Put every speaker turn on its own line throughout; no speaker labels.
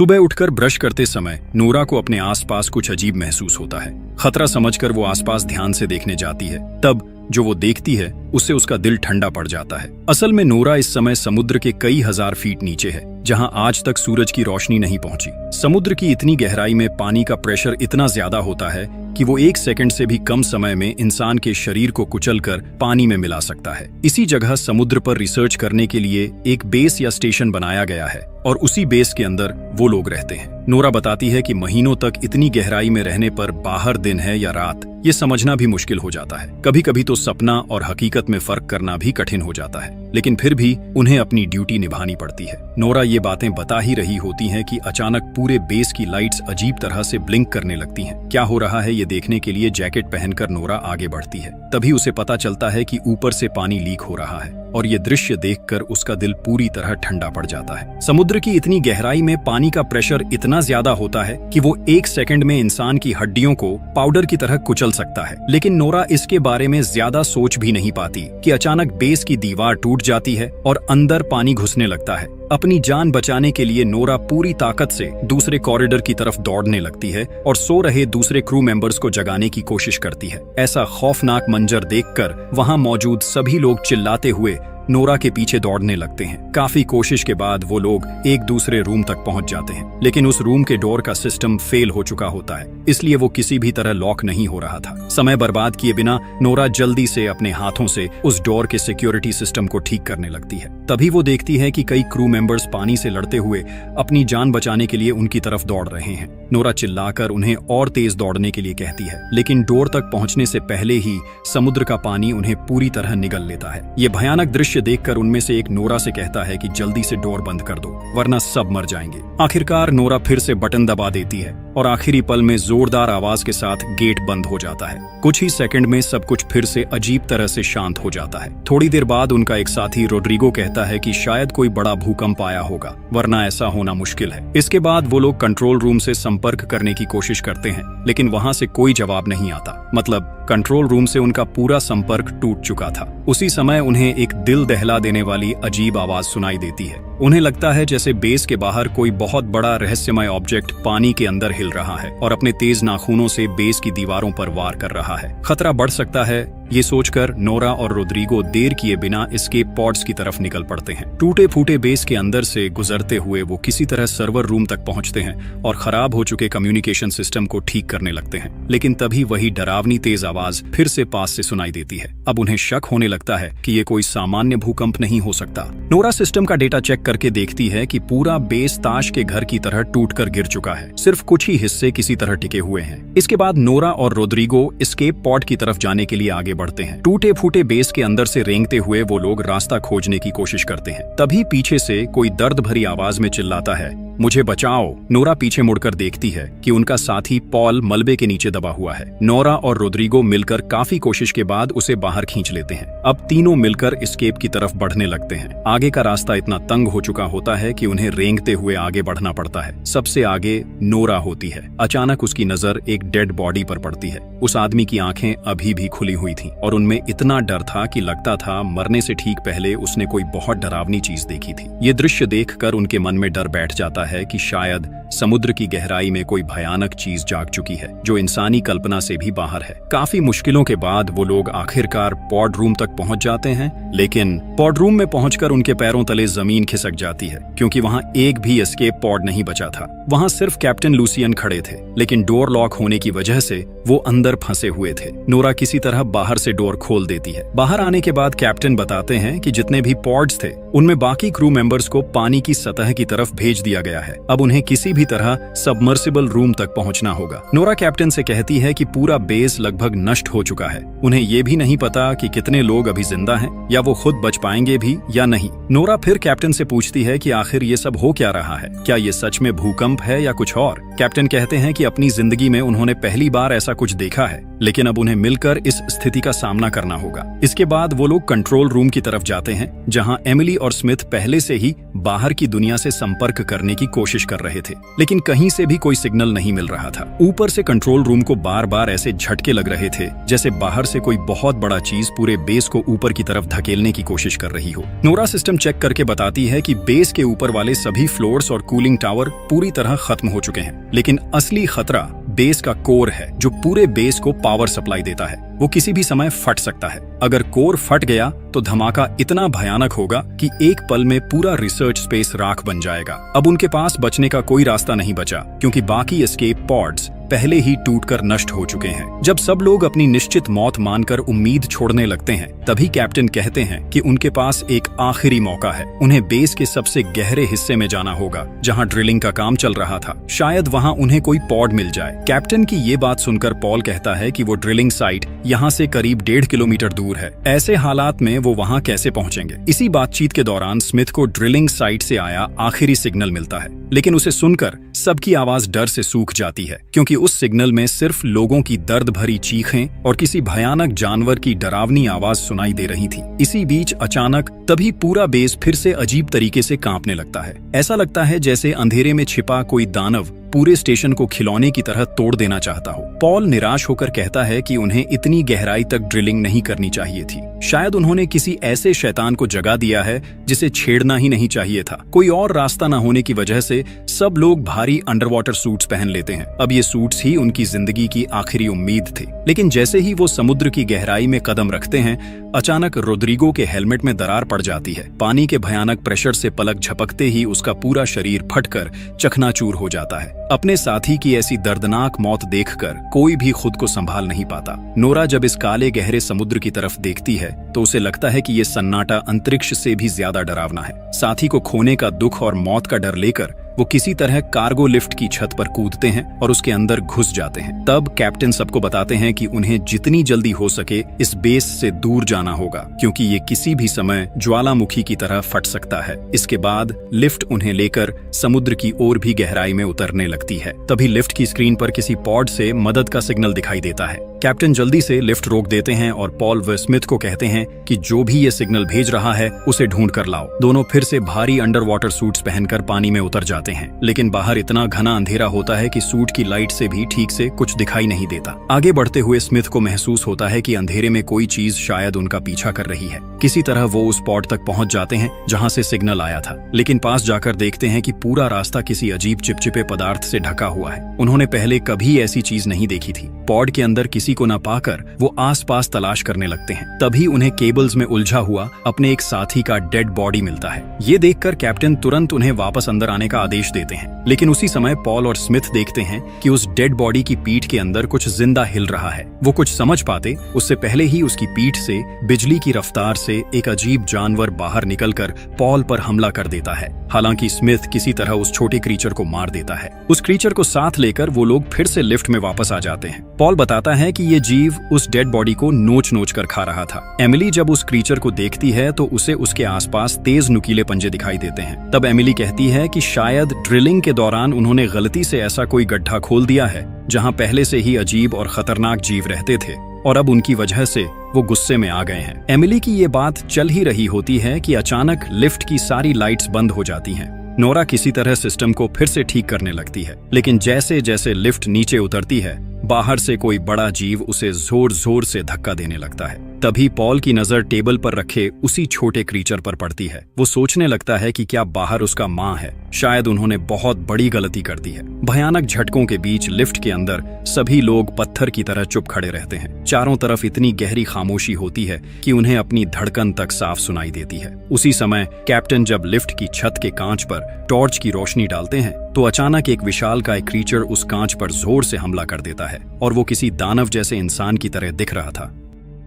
सुबह उठकर ब्रश करते समय नोरा को अपने आसपास कुछ अजीब महसूस होता है। खतरा समझकर वो आसपास ध्यान से देखने जाती है। तब जो वो देखती है उससे उसका दिल ठंडा पड़ जाता है। असल में नोरा इस समय समुद्र के कई हजार फीट नीचे है, जहां आज तक सूरज की रोशनी नहीं पहुंची। समुद्र की इतनी गहराई में पानी का प्रेशर इतना ज्यादा होता है कि वो 1 सेकंड से भी कम समय में इंसान के शरीर को कुचलकर पानी में मिला सकता है। इसी जगह समुद्र पर रिसर्च करने के लिए एक बेस या स्टेशन बनाया गया है और उसी बेस के अंदर वो लोग रहते हैं। नोरा बताती है कि महीनों तक इतनी गहराई में रहने पर बाहर दिन है या रात ये समझना भी मुश्किल हो जाता है। कभी कभी तो सपना और हकीकत में फर्क करना भी कठिन हो जाता है, लेकिन फिर भी उन्हें अपनी ड्यूटी निभानी पड़ती है। नोरा ये बातें बता ही रही होती हैं कि अचानक पूरे बेस की लाइट्स अजीब तरह से ब्लिंक करने लगती हैं। क्या हो रहा है ये देखने के लिए जैकेट पहनकर नोरा आगे बढ़ती है। तभी उसे पता चलता है कि ऊपर से पानी लीक हो रहा है और ये दृश्य देखकर उसका दिल पूरी तरह ठंडा पड़ जाता है। समुद्र की इतनी गहराई में पानी का प्रेशर इतना ज्यादा होता है कि वो 1 सेकंड में इंसान की हड्डियों को पाउडर की तरह कुचल सकता है। लेकिन नोरा इसके बारे में ज्यादा सोच भी नहीं पाती कि अचानक बेस की दीवार टूट जाती है और अंदर पानी घुसने लगता है। अपनी जान बचाने के लिए नोरा पूरी ताकत से दूसरे कॉरिडोर की तरफ दौड़ने लगती है और सो रहे दूसरे क्रू मेंबर्स को जगाने की कोशिश करती है। ऐसा खौफनाक मंजर देखकर वहां मौजूद सभी लोग चिल्लाते हुए नोरा के पीछे दौड़ने लगते हैं। काफी कोशिश के बाद वो लोग एक दूसरे रूम तक पहुंच जाते हैं, लेकिन उस रूम के डोर का सिस्टम फेल हो चुका होता है, इसलिए वो किसी भी तरह लॉक नहीं हो रहा था। समय बर्बाद किए बिना नोरा जल्दी से अपने हाथों से उस डोर के सिक्योरिटी सिस्टम को ठीक करने लगती है। तभी वो देखती है कि कई क्रू मेंबर्स पानी से लड़ते हुए अपनी जान बचाने के लिए उनकी तरफ दौड़ रहे हैं। नोरा चिल्लाकर उन्हें और तेज दौड़ने के लिए कहती है, लेकिन डोर तक पहुंचने से पहले ही समुद्र का पानी उन्हें पूरी तरह निगल लेता है। ये भयानक दृश्य देखकर उनमें से एक नोरा से कहता है कि जल्दी से डोर बंद कर दो, वरना सब मर जाएंगे। आखिरकार नोरा फिर से बटन दबा देती है और आखिरी पल में जोरदार आवाज के साथ गेट बंद हो जाता है। कुछ ही सेकंड में सब कुछ फिर से अजीब तरह से शांत हो जाता है। थोड़ी देर बाद उनका एक साथी रोड्रिगो कहता है कि शायद कोई बड़ा भूकंप आया होगा, वरना ऐसा होना मुश्किल है। इसके बाद वो लोग कंट्रोल रूम से संपर्क करने की कोशिश करते हैं, लेकिन वहां से कोई जवाब नहीं आता। मतलब कंट्रोल रूम से उनका पूरा संपर्क टूट चुका था। उसी समय उन्हें एक दिल दहला देने वाली अजीब आवाज सुनाई देती है। उन्हें लगता है जैसे बेस के बाहर कोई बहुत बड़ा रहस्यमय ऑब्जेक्ट पानी के अंदर हिल रहा है और अपने तेज नाखूनों से बेस की दीवारों पर वार कर रहा है। खतरा बढ़ सकता है, ये सोचकर नोरा और रोड्रिगो देर किए बिना एस्केप पॉड्स की तरफ निकल पड़ते हैं। टूटे फूटे बेस के अंदर से गुजरते हुए वो किसी तरह सर्वर रूम तक पहुंचते हैं और खराब हो चुके कम्युनिकेशन सिस्टम को ठीक करने लगते हैं। लेकिन तभी वही डरावनी तेज आवाज फिर से पास से सुनाई देती है। अब उन्हें शक होने लगता है कि ये कोई सामान्य भूकंप नहीं हो सकता। नोरा सिस्टम का डेटा चेक करके देखती है कि पूरा बेस ताश के घर की तरह टूटकर गिर चुका है, सिर्फ कुछ ही हिस्से किसी तरह टिके हुए हैं। इसके बाद नोरा और रोड्रिगो एस्केप पॉड की तरफ जाने के लिए आगे बढ़ते हैं। टूटे फूटे बेस के अंदर से रेंगते हुए वो लोग रास्ता खोजने की कोशिश करते हैं। तभी पीछे से कोई दर्द भरी आवाज में चिल्लाता है, मुझे बचाओ। नोरा पीछे मुड़कर देखती है कि उनका साथी पॉल मलबे के नीचे दबा हुआ है। नोरा और रोड्रिगो मिलकर काफी कोशिश के बाद उसे बाहर खींच लेते हैं। अब तीनों मिलकर एस्केप की तरफ बढ़ने लगते हैं। आगे का रास्ता इतना तंग हो चुका होता है कि उन्हें रेंगते हुए आगे बढ़ना पड़ता है। सबसे आगे नोरा होती है। अचानक उसकी नजर एक डेड बॉडी पर पड़ती है। उस आदमी की आंखें अभी भी खुली हुई थीं और उनमें इतना डर था कि लगता था मरने से ठीक पहले उसने कोई बहुत डरावनी चीज देखी थी। ये दृश्य देखकर उनके मन में डर बैठ जाता है कि शायद समुद्र की गहराई में कोई भयानक चीज जाग चुकी है जो इंसानी कल्पना से भी बाहर है। काफी मुश्किलों के बाद वो लोग आखिरकार पॉड रूम तक पहुंच जाते हैं, लेकिन पॉड रूम में पहुंचकर उनके पैरों तले जमीन खिसक जाती है क्योंकि वहां एक भी एस्केप पॉड नहीं बचा था। वहां सिर्फ कैप्टन लूसियन खड़े थे, लेकिन डोर लॉक होने की वजह से वो अंदर फंसे हुए थे। नोरा किसी तरह बाहर से डोर खोल देती है। बाहर आने के बाद कैप्टन बताते हैं कि जितने भी पॉड्स थे उनमें बाकी क्रू मेंबर्स को पानी की सतह की तरफ भेज दिया गया है। अब उन्हें किसी भी तरह सबमर्सिबल रूम तक पहुंचना होगा। नोरा कैप्टन से कहती है कि पूरा बेस लगभग नष्ट हो चुका है। उन्हें ये भी नहीं पता कि कितने लोग अभी जिंदा हैं या वो खुद बच पाएंगे भी या नहीं। नोरा फिर कैप्टन से पूछती है कि आखिर ये सब हो क्या रहा है, क्या ये सच में भूकंप है या कुछ और। कैप्टन कहते हैं कि अपनी जिंदगी में उन्होंने पहली बार ऐसा कुछ देखा है, लेकिन अब उन्हें मिलकर इस स्थिति का सामना करना होगा। इसके बाद वो लोग कंट्रोल रूम की तरफ जाते हैं, जहां एमिली और स्मिथ पहले से ही बाहर की दुनिया से संपर्क करने की कोशिश कर रहे थे, लेकिन कहीं से भी कोई सिग्नल नहीं मिल रहा था। ऊपर से कंट्रोल रूम को बार बार ऐसे झटके लग रहे थे जैसे बाहर से कोई बहुत बड़ा चीज पूरे बेस को ऊपर की तरफ धकेलने की कोशिश कर रही हो। नोरा सिस्टम चेक करके बताती है कि बेस के ऊपर वाले सभी फ्लोर्स और कूलिंग टावर पूरी तरह खत्म हो चुके हैं, लेकिन असली खतरा बेस का कोर है जो पूरे बेस को पावर सप्लाई देता है। वो किसी भी समय फट सकता है। अगर कोर फट गया तो धमाका इतना भयानक होगा कि एक पल में पूरा रिसर्च स्पेस राख बन जाएगा। अब उनके पास बचने का कोई रास्ता नहीं बचा, क्योंकि बाकी एस्केप पॉड्स पहले ही टूटकर नष्ट हो चुके हैं। जब सब लोग अपनी निश्चित मौत मानकर उम्मीद छोड़ने लगते हैं, तभी कैप्टन कहते हैं कि उनके पास एक आखिरी मौका है। उन्हें बेस के सबसे गहरे हिस्से में जाना होगा, जहां ड्रिलिंग का काम चल रहा था। शायद वहां उन्हें कोई पॉड मिल जाए। कैप्टन की ये बात सुनकर पॉल कहता है कि वो ड्रिलिंग साइट यहाँ से करीब 1.5 किलोमीटर दूर है। ऐसे हालात में वो वहाँ कैसे पहुँचेंगे? इसी बातचीत के दौरान स्मिथ को ड्रिलिंग साइट से आया आखिरी सिग्नल मिलता है, लेकिन उसे सुनकर सबकी आवाज डर से सूख जाती है, क्योंकि उस सिग्नल में सिर्फ लोगों की दर्द भरी चीखें और किसी भयानक जानवर की डरावनी आवाज सुनाई दे रही थी। इसी बीच अचानक तभी पूरा बेस फिर से अजीब तरीके से कांपने लगता है। ऐसा लगता है जैसे अंधेरे में छिपा कोई दानव पूरे स्टेशन को खिलौने की तरह तोड़ देना चाहता हो। पॉल निराश होकर कहता है कि उन्हें इतनी गहराई तक ड्रिलिंग नहीं करनी चाहिए थी। शायद उन्होंने किसी ऐसे शैतान को जगा दिया है जिसे छेड़ना ही नहीं चाहिए था। कोई और रास्ता न होने की वजह से सब लोग भारी अंडरवाटर सूट्स पहन लेते हैं। अब ये सूट्स ही उनकी जिंदगी की आखिरी उम्मीद थे। लेकिन जैसे ही वो समुद्र की गहराई में कदम रखते हैं, अचानक रोड्रिगो के हेलमेट में दरार पड़ जाती है। पानी के भयानक प्रेशर से पलक झपकते ही उसका पूरा शरीर फटकर चकनाचूर हो जाता है। अपने साथी की ऐसी दर्दनाक मौत देखकर कोई भी खुद को संभाल नहीं पाता। नोरा जब इस काले गहरे समुद्र की तरफ देखती है तो उसे लगता है कि ये सन्नाटा अंतरिक्ष से भी ज्यादा डरावना है। साथी को खोने का दुख और मौत का डर लेकर वो किसी तरह कार्गो लिफ्ट की छत पर कूदते हैं और उसके अंदर घुस जाते हैं। तब कैप्टन सबको बताते हैं कि उन्हें जितनी जल्दी हो सके इस बेस से दूर जाना होगा, क्योंकि ये किसी भी समय ज्वालामुखी की तरह फट सकता है। इसके बाद लिफ्ट उन्हें लेकर समुद्र की ओर भी गहराई में उतरने लगती है। तभी लिफ्ट की स्क्रीन पर किसी पॉड से मदद का सिग्नल दिखाई देता है। कैप्टन जल्दी से लिफ्ट रोक देते हैं और पॉल व स्मिथ को कहते हैं कि जो भी ये सिग्नल भेज रहा है उसे ढूंढ कर लाओ। दोनों फिर से भारी अंडर वाटर सूट्स पहनकर पानी में उतर जाते हैं, लेकिन बाहर इतना घना अंधेरा होता है कि सूट की लाइट से भी ठीक से कुछ दिखाई नहीं देता। आगे बढ़ते हुए स्मिथ को महसूस होता है कि अंधेरे में कोई चीज शायद उनका पीछा कर रही है। किसी तरह वो उस पॉड तक पहुंच जाते हैं जहां से सिग्नल आया था, लेकिन पास जाकर देखते हैं कि पूरा रास्ता किसी अजीब चिपचिपे पदार्थ से ढका हुआ है। उन्होंने पहले कभी ऐसी चीज नहीं देखी थी। पॉड के अंदर किसी को न पाकर वो आसपास तलाश करने लगते हैं। तभी उन्हें केबल्स में उलझा हुआ अपने एक साथी का डेड बॉडी मिलता है। ये देखकर कैप्टन तुरंत उन्हें वापस अंदर आने का आदेश देते हैं, लेकिन उसी समय पॉल और स्मिथ देखते हैं कि उस डेड बॉडी की पीठ के अंदर कुछ जिंदा हिल रहा है। वो कुछ समझ पाते उससे पहले ही उसकी पीठ से बिजली की रफ्तार से एक अजीब जानवर बाहर निकलकर पॉल पर हमला कर देता है। हालांकि स्मिथ किसी तरह उस छोटे क्रीचर को मार देता है। उस क्रीचर को साथ लेकर वो लोग फिर से लिफ्ट में वापस आ जाते हैं। पॉल बताता है कि ये जीव उस डेड बॉडी को नोच नोच कर खा रहा था। एमिली जब उस क्रीचर को देखती है तो उसे उसके आसपास तेज नुकीले पंजे दिखाई देते हैं। तब एमिली कहती है कि शायद ड्रिलिंग के दौरान उन्होंने गलती से ऐसा कोई गड्ढा खोल दिया है जहां पहले से ही अजीब और खतरनाक जीव रहते थे और अब उनकी वजह से वो गुस्से में आ गए हैं। एमिली की ये बात चल ही रही होती है कि अचानक लिफ्ट की सारी लाइट्स बंद हो जाती हैं। नोरा किसी तरह सिस्टम को फिर से ठीक करने लगती है, लेकिन जैसे जैसे लिफ्ट नीचे उतरती है बाहर से कोई बड़ा जीव उसे जोर जोर से धक्का देने लगता है। तभी पॉल की नजर टेबल पर रखे उसी छोटे क्रीचर पर पड़ती है। वो सोचने लगता है कि क्या बाहर उसका मां है। शायद उन्होंने बहुत बड़ी गलती कर दी है। भयानक झटकों के बीच लिफ्ट के अंदर सभी लोग पत्थर की तरह चुप खड़े रहते हैं। चारों तरफ इतनी गहरी खामोशी होती है कि उन्हें अपनी धड़कन तक साफ सुनाई देती है। उसी समय कैप्टन जब लिफ्ट की छत के कांच पर टॉर्च की रोशनी डालते हैं तो अचानक एक विशालकाय क्रीचर उस कांच पर जोर से हमला कर देता है और वो किसी दानव जैसे इंसान की तरह दिख रहा था।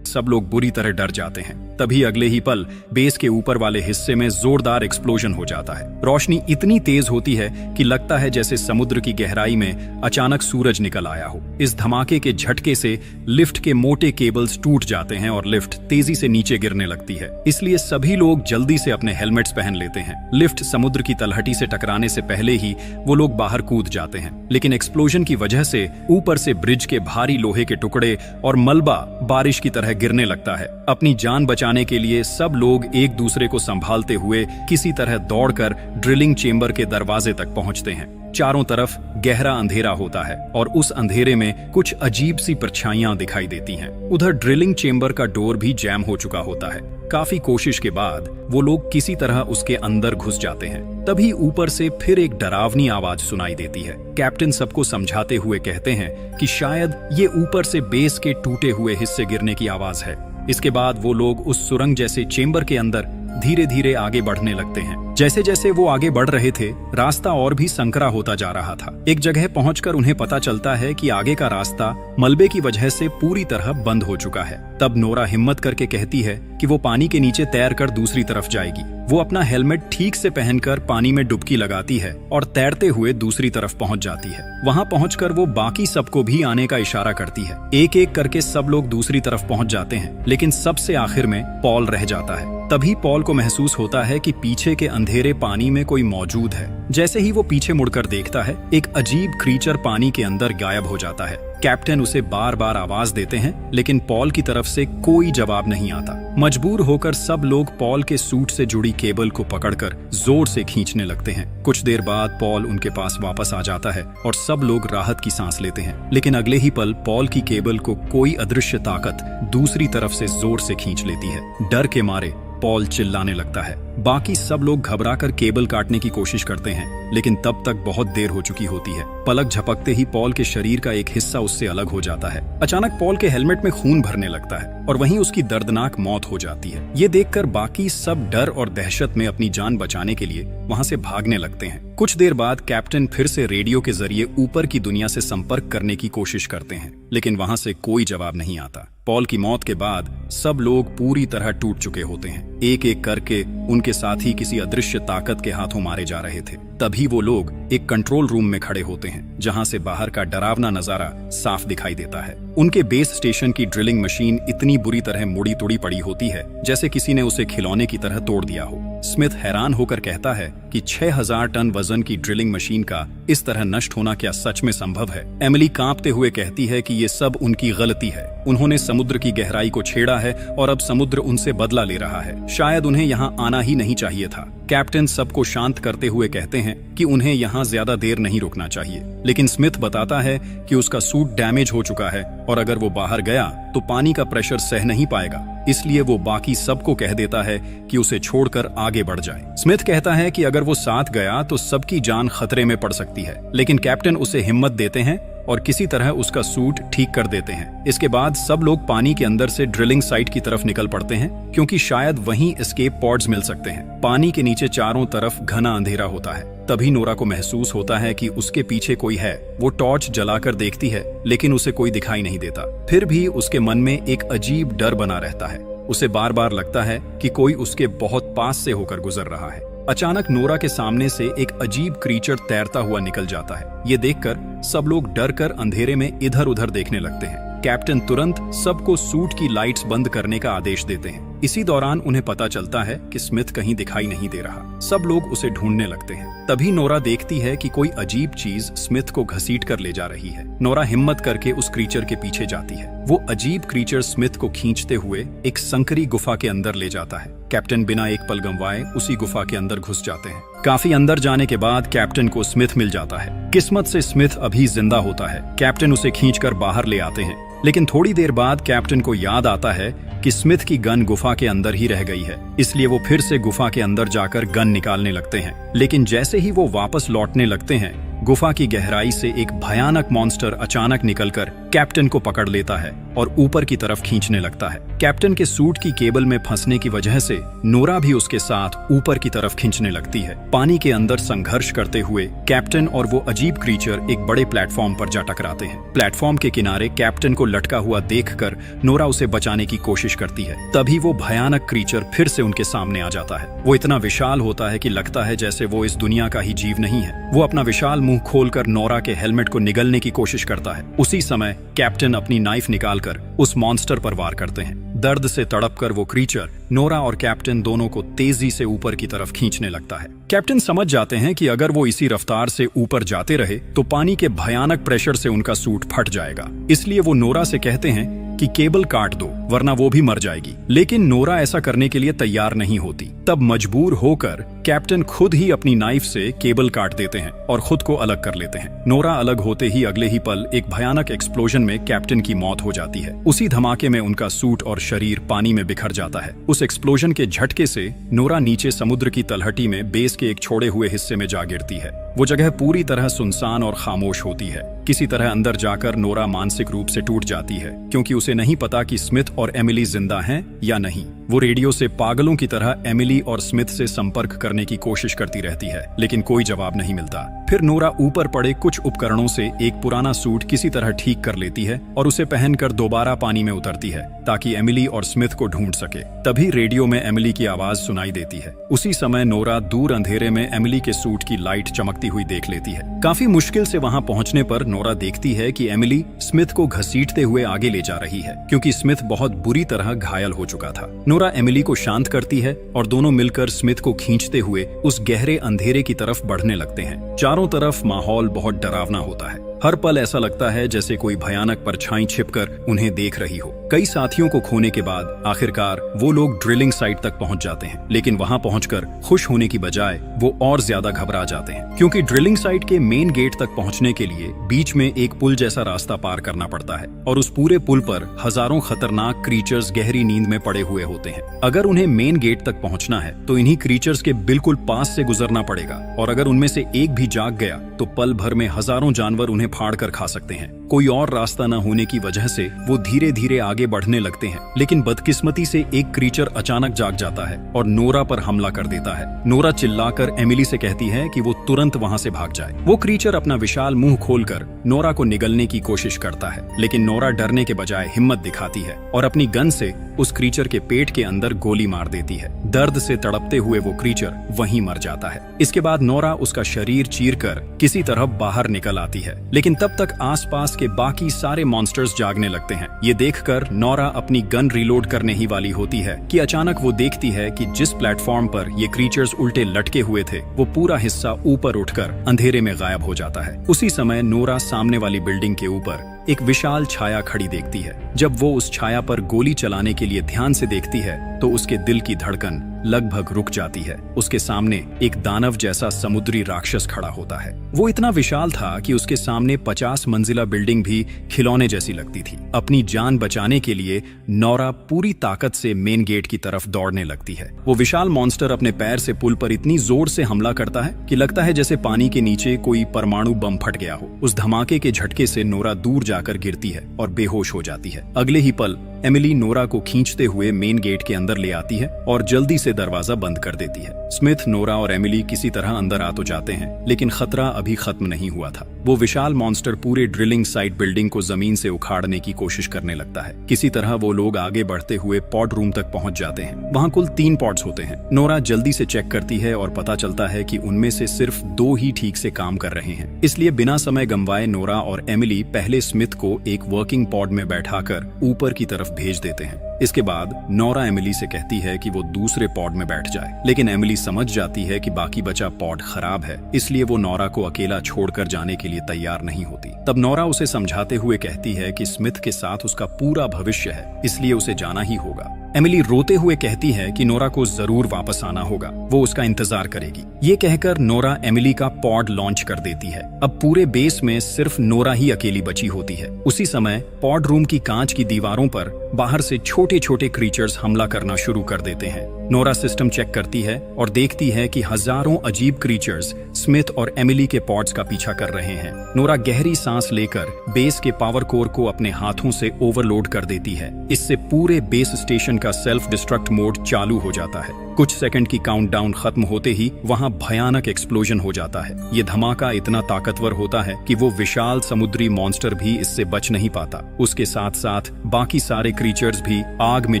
सब लोग बुरी तरह डर जाते हैं। तभी अगले ही पल बेस के ऊपर वाले हिस्से में जोरदार एक्सप्लोजन हो जाता है। रोशनी इतनी तेज होती है कि लगता है जैसे समुद्र की गहराई में अचानक सूरज निकल आया हो। इस धमाके के झटके से लिफ्ट के मोटे केबल्स टूट जाते हैं और लिफ्ट तेजी से नीचे गिरने लगती है। इसलिए सभी लोग जल्दी से अपने हेलमेट्स पहन लेते हैं। लिफ्ट समुद्र की तलहटी से टकराने से पहले ही वो लोग बाहर कूद जाते हैं, लेकिन एक्सप्लोजन की वजह से ऊपर से ब्रिज के भारी लोहे के टुकड़े और मलबा बारिश की तरह गिरने लगता है। अपनी जान बचाने बचाने के लिए सब लोग एक दूसरे को संभालते हुए किसी तरह दौड़कर ड्रिलिंग चेंबर के दरवाजे तक पहुंचते हैं। चारों तरफ गहरा अंधेरा होता है और उस अंधेरे में कुछ अजीब सी परछाइयां दिखाई देती हैं। उधर ड्रिलिंग चेंबर का डोर भी जैम हो चुका होता है। काफी कोशिश के बाद वो लोग किसी तरह उसके अंदर घुस जाते हैं। तभी ऊपर से फिर एक डरावनी आवाज सुनाई देती है। कैप्टन सबको समझाते हुए कहते हैं कि शायद ये ऊपर से बेस के टूटे हुए हिस्से गिरने की आवाज है। इसके बाद वो लोग उस सुरंग जैसे चेंबर के अंदर धीरे धीरे आगे बढ़ने लगते हैं। जैसे जैसे वो आगे बढ़ रहे थे, रास्ता और भी संकरा होता जा रहा था। एक जगह पहुंचकर उन्हें पता चलता है कि आगे का रास्ता मलबे की वजह से पूरी तरह बंद हो चुका है। तब नोरा हिम्मत करके कहती है कि वो पानी के नीचे तैरकर दूसरी तरफ जाएगी। वो अपना हेलमेट ठीक से पहनकर पानी में डुबकी लगाती है और तैरते हुए दूसरी तरफ पहुंच जाती है। वहां पहुंचकर वो बाकी सबको भी आने का इशारा करती है। एक एक करके सब लोग दूसरी तरफ पहुंच जाते हैं, लेकिन सबसे आखिर में पॉल रह जाता है। तभी पॉल को महसूस होता है कि पीछे के अंधेरे पानी में कोई मौजूद है। जैसे ही वो पीछे मुड़कर देखता है, एक अजीब क्रीचर पानी के अंदर गायब हो जाता है। कैप्टन उसे बार बार आवाज देते हैं, लेकिन पॉल की तरफ से कोई जवाब नहीं आता। मजबूर होकर सब लोग पॉल के सूट से जुड़ी केबल को पकड़कर जोर से खींचने लगते हैं। कुछ देर बाद पॉल उनके पास वापस आ जाता है और सब लोग राहत की सांस लेते हैं। लेकिन अगले ही पल पॉल की केबल को कोई अदृश्य ताकत दूसरी तरफ से जोर से खींच लेती है। डर के मारे पॉल चिल्लाने लगता है। बाकी सब लोग घबराकर केबल काटने की कोशिश करते हैं, लेकिन तब तक बहुत देर हो चुकी होती है। पलक झपकते ही पॉल के शरीर का एक हिस्सा उससे अलग हो जाता है। अचानक पॉल के हेलमेट में खून भरने लगता है और वहीं उसकी दर्दनाक मौत हो जाती है। ये देखकर बाकी सब डर और दहशत में अपनी जान बचाने के लिए वहां से भागने लगते हैं। कुछ देर बाद कैप्टन फिर से रेडियो के जरिए ऊपर की दुनिया से संपर्क करने की कोशिश करते हैं, लेकिन वहां से कोई जवाब नहीं आता। पॉल की मौत के बाद सब लोग पूरी तरह टूट चुके होते हैं। एक एक करके उनके साथी किसी अदृश्य ताकत के हाथों मारे जा रहे थे। तभी वो लोग एक कंट्रोल रूम में खड़े होते हैं, जहां से बाहर का डरावना नजारा साफ दिखाई देता है। उनके बेस स्टेशन की ड्रिलिंग मशीन इतनी बुरी तरह मुड़ी तुड़ी पड़ी होती है जैसे किसी ने उसे खिलौने की तरह तोड़ दिया हो। स्मिथ हैरान होकर कहता है कि 6000 टन वजन की ड्रिलिंग मशीन का इस तरह नष्ट होना क्या सच में संभव है? एमिली कांपते हुए कहती है कि ये सब उनकी गलती है। उन्होंने समुद्र की गहराई को छेड़ा है और अब समुद्र उनसे बदला ले रहा है। शायद उन्हें यहाँ आना ही नहीं चाहिए था। कैप्टन सबको शांत करते हुए कहते हैं कि उन्हें यहाँ ज्यादा देर नहीं रुकना चाहिए, लेकिन स्मिथ बताता है कि उसका सूट डैमेज हो चुका है और अगर वो बाहर गया तो पानी का प्रेशर सह नहीं पाएगा। इसलिए वो बाकी सबको कह देता है कि उसे छोड़कर आगे बढ़ जाए। स्मिथ कहता है कि अगर वो साथ गया तो सबकी जान खतरे में पड़ सकती है, लेकिन कैप्टन उसे हिम्मत देते हैं और किसी तरह उसका सूट ठीक कर देते हैं। इसके बाद सब लोग पानी के अंदर से ड्रिलिंग साइट की तरफ निकल पड़ते हैं, क्योंकि शायद वहीं एस्केप पॉड्स मिल सकते हैं। पानी के नीचे चारों तरफ घना अंधेरा होता है। तभी नोरा को महसूस होता है कि उसके पीछे कोई है। वो टॉर्च जलाकर देखती है, लेकिन उसे कोई दिखाई नहीं देता। फिर भी उसके मन में एक अजीब डर बना रहता है। उसे बार बार लगता है कि कोई उसके बहुत पास से होकर गुजर रहा है। अचानक नोरा के सामने से एक अजीब क्रीचर तैरता हुआ निकल जाता है। ये देखकर सब लोग डरकर अंधेरे में इधर उधर देखने लगते हैं। कैप्टन तुरंत सबको सूट की लाइट्स बंद करने का आदेश देते हैं। इसी दौरान उन्हें पता चलता है कि स्मिथ कहीं दिखाई नहीं दे रहा। सब लोग उसे ढूंढने लगते हैं। तभी नोरा देखती है कि कोई अजीब चीज स्मिथ को घसीट कर ले जा रही है। नोरा हिम्मत करके उस क्रीचर के पीछे जाती है। वो अजीब क्रीचर स्मिथ को खींचते हुए एक संकरी गुफा के अंदर ले जाता है। कैप्टन बिना एक पल गंवाए उसी गुफा के अंदर घुस जाते हैं। काफी अंदर जाने के बाद कैप्टन को स्मिथ मिल जाता है। किस्मत से स्मिथ अभी जिंदा होता है। कैप्टन उसे खींचकर बाहर ले आते हैं, लेकिन थोड़ी देर बाद कैप्टन को याद आता है कि स्मिथ की गन गुफा के अंदर ही रह गई है। इसलिए वो फिर से गुफा के अंदर जाकर गन निकालने लगते हैं, लेकिन जैसे ही वो वापस लौटने लगते हैं, गुफा की गहराई से एक भयानक मॉन्स्टर अचानक निकलकर कैप्टन को पकड़ लेता है और ऊपर की तरफ खींचने लगता है। कैप्टन के सूट की केबल में फंसने की वजह से नोरा भी उसके साथ ऊपर की तरफ खींचने लगती है। पानी के अंदर संघर्ष करते हुए कैप्टन और वो अजीब क्रीचर एक बड़े प्लेटफॉर्म पर जा टकराते हैं। प्लेटफॉर्म के किनारे कैप्टन को लटका हुआ देखकर नोरा उसे बचाने की कोशिश करती है। तभी वो भयानक क्रीचर फिर से उनके सामने आ जाता है। वो इतना विशाल होता है कि लगता है जैसे वो इस दुनिया का ही जीव नहीं है। वो अपना विशाल मुंह खोलकर नोरा के हेलमेट को निगलने की कोशिश करता है। उसी समय कैप्टन अपनी नाइफ निकालकर उस मॉन्स्टर पर वार करते हैं। दर्द से तड़पकर वो क्रीचर नोरा और कैप्टन दोनों को तेजी से ऊपर की तरफ खींचने लगता है। कैप्टन समझ जाते हैं कि अगर वो इसी रफ्तार से ऊपर जाते रहे तो पानी के भयानक प्रेशर से उनका सूट फट जाएगा। इसलिए वो नोरा से कहते हैं कि केबल काट दो। वरना वो भी मर जाएगी। लेकिन नोरा ऐसा करने के लिए तैयार नहीं होती। तब मजबूर होकर कैप्टन खुद ही अपनी नाइफ से केबल काट देते हैं और खुद को अलग कर लेते हैं। नोरा अलग होते ही अगले ही पल एक भयानक एक्सप्लोजन में कैप्टन की मौत हो जाती है। उसी धमाके में उनका सूट और शरीर पानी में बिखर जाता है। उस एक्सप्लोजन के झटके से नोरा नीचे समुद्र की तलहटी में बेस के एक छोड़े हुए हिस्से में जा गिरती है। वो जगह पूरी तरह सुनसान और खामोश होती है। किसी तरह अंदर जाकर नोरा मानसिक रूप से टूट जाती है, क्योंकि उसे नहीं पता कि स्मिथ और एमिली जिंदा हैं या नहीं। वो रेडियो से पागलों की तरह एमिली और स्मिथ से संपर्क करने की कोशिश करती रहती है, लेकिन कोई जवाब नहीं मिलता। फिर नोरा ऊपर पड़े कुछ उपकरणों से एक पुराना सूट किसी तरह ठीक कर लेती है और उसे पहनकर दोबारा पानी में उतरती है, ताकि एमिली और स्मिथ को ढूंढ सके। तभी रेडियो में एमिली की आवाज सुनाई देती है। उसी समय नोरा दूर अंधेरे में एमिली के सूट की लाइट चमकती हुई देख लेती है। काफी मुश्किल से वहां पहुंचने पर नोरा देखती है कि एमिली स्मिथ को घसीटते हुए आगे ले जा रही है, क्योंकि स्मिथ बहुत बुरी तरह घायल हो चुका था। नोरा एमिली को शांत करती है और दोनों मिलकर स्मिथ को खींचते हुए उस गहरे अंधेरे की तरफ बढ़ने लगते हैं। चारों तरफ माहौल बहुत डरावना होता है। हर पल ऐसा लगता है जैसे कोई भयानक परछाई छिपकर उन्हें देख रही हो। कई साथियों को खोने के बाद आखिरकार वो लोग ड्रिलिंग साइट तक पहुंच जाते हैं, लेकिन वहां पहुंचकर खुश होने की बजाय वो और ज्यादा घबरा जाते हैं, क्योंकि ड्रिलिंग साइट के मेन गेट तक पहुंचने के लिए बीच में एक पुल जैसा रास्ता पार करना पड़ता है, और उस पूरे पुल पर हजारों खतरनाक क्रीचर्स गहरी नींद में पड़े हुए होते हैं। अगर उन्हें मेन गेट तक पहुंचना है तो इन्हीं क्रीचर्स के बिल्कुल पास से गुजरना पड़ेगा, और अगर उनमें से एक भी जाग गया तो पल भर में हजारों जानवर उन्हें फाड़ कर खा सकते हैं। कोई और रास्ता न होने की वजह से वो धीरे धीरे आगे बढ़ने लगते हैं, लेकिन बदकिस्मती से एक क्रीचर अचानक जाग जाता है और नोरा पर हमला कर देता है। नोरा चिल्लाकर एमिली से कहती है कि वो तुरंत वहां से भाग जाए। वो क्रीचर अपना विशाल मुंह खोलकर नोरा को निगलने की कोशिश करता है, लेकिन नोरा डरने के बजाय हिम्मत दिखाती है और अपनी गन से उस क्रीचर के पेट के अंदर गोली मार देती है। दर्द से तड़पते हुए वो क्रीचर वहीं मर जाता है। इसके बाद नोरा उसका शरीर चीरकर किसी तरह बाहर निकल आती है, लेकिन तब तक आसपास के बाकी सारे मॉन्स्टर्स जागने लगते हैं। ये देखकर नोरा अपनी गन रिलोड करने ही वाली होती है कि अचानक वो देखती है कि जिस प्लेटफॉर्म पर ये क्रीचर्स उल्टे लटके हुए थे वो पूरा हिस्सा ऊपर उठकर अंधेरे में गायब हो जाता है। उसी समय नोरा सामने वाली बिल्डिंग के ऊपर एक विशाल छाया खड़ी देखती है। जब वो उस छाया पर गोली चलाने के लिए ध्यान से देखती है तो उसके दिल की धड़कन लगभग रुक जाती है। उसके सामने एक दानव जैसा समुद्री राक्षस खड़ा होता है। वो इतना विशाल था कि उसके सामने 50 मंजिला बिल्डिंग भी खिलौने जैसी लगती थी। अपनी जान बचाने के लिए नोरा पूरी ताकत से मेन गेट की तरफ दौड़ने लगती है। वो विशाल मॉन्स्टर अपने पैर से पुल पर इतनी जोर से हमला करता है कि लगता है जैसे पानी के नीचे कोई परमाणु बम फट गया हो। उस धमाके के झटके से नोरा दूर जाकर गिरती है और बेहोश हो जाती है। अगले ही पल एमिली नोरा को खींचते हुए मेन गेट के अंदर ले आती है और जल्दी से दरवाजा बंद कर देती है। स्मिथ, नोरा और एमिली किसी तरह अंदर आ तो जाते हैं, लेकिन खतरा अभी खत्म नहीं हुआ था। वो विशाल मॉन्स्टर पूरे ड्रिलिंग साइट बिल्डिंग को जमीन से उखाड़ने की कोशिश करने लगता है। किसी तरह वो लोग आगे बढ़ते हुए पॉड रूम तक पहुंच जाते हैं। वहां कुल 3 पॉड्स होते हैं। नोरा जल्दी से चेक करती है और पता चलता है कि उनमें से सिर्फ 2 ही ठीक से काम कर रहे हैं। इसलिए बिना समय गंवाए नोरा और एमिली पहले स्मिथ को एक वर्किंग पॉड में बैठाकर ऊपर की तरफ भेज देते हैं। इसके बाद नोरा एमिली से कहती है कि वो दूसरे पॉड में बैठ जाए, लेकिन एमिली समझ जाती है कि बाकी बचा पॉड खराब है, इसलिए वो नोरा को अकेला छोड़कर जाने के लिए तैयार नहीं होती। तब नोरा उसे समझाते हुए कहती है कि स्मिथ के साथ उसका पूरा भविष्य है, इसलिए उसे जाना ही होगा। एमिली रोते हुए कहती है कि नोरा को जरूर वापस आना होगा, वो उसका इंतजार करेगी। ये कहकर नोरा एमिली का पॉड लॉन्च कर देती है। अब पूरे बेस में सिर्फ नोरा ही अकेली बची होती है। उसी समय पॉड रूम की कांच की दीवारों पर बाहर से छोटे छोटे क्रीचर्स हमला करना शुरू कर देते हैं। नोरा सिस्टम चेक करती है और देखती है कि हजारों अजीब क्रीचर्स स्मिथ और एमिली के पॉड्स का पीछा कर रहे हैं। नोरा गहरी सांस लेकर बेस के पावर कोर को अपने हाथों से ओवरलोड कर देती है। इससे पूरे बेस स्टेशन का सेल्फ डिस्ट्रक्ट मोड चालू हो जाता है। कुछ सेकंड की काउंटडाउन खत्म होते ही वहां भयानक एक्सप्लोजन हो जाता है। ये धमाका इतना ताकतवर होता है कि वो विशाल समुद्री मॉन्स्टर भी इससे बच नहीं पाता। उसके साथ साथ बाकी सारे क्रीचर्स भी आग में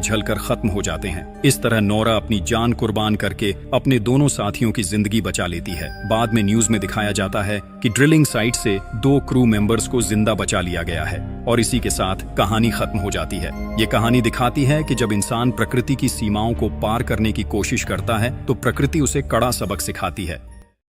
जलकर खत्म हो जाते हैं। इस तरह नोरा अपनी जान कुर्बान करके अपने दोनों साथियों की जिंदगी बचा लेती है। बाद में न्यूज में दिखाया जाता है कि ड्रिलिंग साइट से 2 क्रू मेंबर्स को जिंदा बचा लिया गया है, और इसी के साथ कहानी खत्म हो जाती है। ये कहानी दिखाती है कि जब इंसान प्रकृति की सीमाओं को पार करने की कोशिश करता है तो प्रकृति उसे कड़ा सबक सिखाती है।